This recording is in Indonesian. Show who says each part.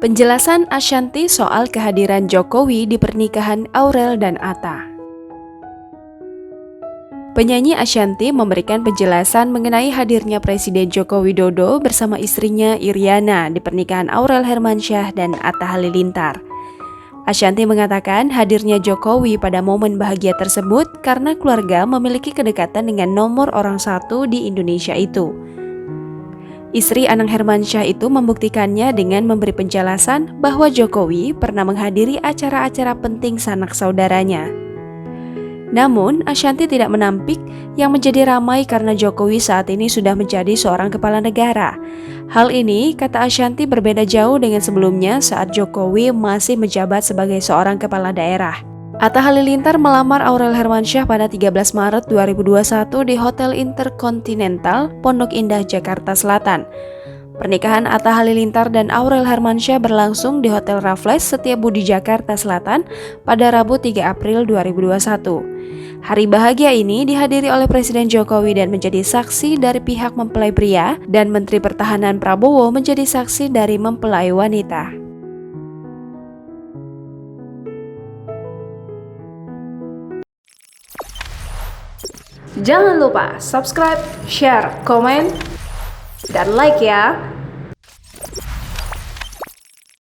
Speaker 1: Penjelasan Ashanty soal kehadiran Jokowi di pernikahan Aurel dan Atta. Penyanyi Ashanty memberikan penjelasan mengenai hadirnya Presiden Joko Widodo bersama istrinya Iriana di pernikahan Aurel Hermansyah dan Atta Halilintar. Ashanty mengatakan hadirnya Jokowi pada momen bahagia tersebut karena keluarga memiliki kedekatan dengan nomor orang satu di Indonesia itu. Istri Anang Hermansyah itu membuktikannya dengan memberi penjelasan bahwa Jokowi pernah menghadiri acara-acara penting sanak saudaranya. Namun, Ashanty tidak menampik yang menjadi ramai karena Jokowi saat ini sudah menjadi seorang kepala negara. Hal ini, kata Ashanty, berbeda jauh dengan sebelumnya saat Jokowi masih menjabat sebagai seorang kepala daerah. Atta Halilintar melamar Aurel Hermansyah pada 13 Maret 2021 di Hotel Intercontinental, Pondok Indah, Jakarta Selatan. Pernikahan Atta Halilintar dan Aurel Hermansyah berlangsung di Hotel Raffles Setiabudi, Jakarta Selatan pada Rabu 3 April 2021. Hari bahagia ini dihadiri oleh Presiden Jokowi dan menjadi saksi dari pihak mempelai pria, dan Menteri Pertahanan Prabowo menjadi saksi dari mempelai wanita. Jangan lupa subscribe, share, komen, dan like ya!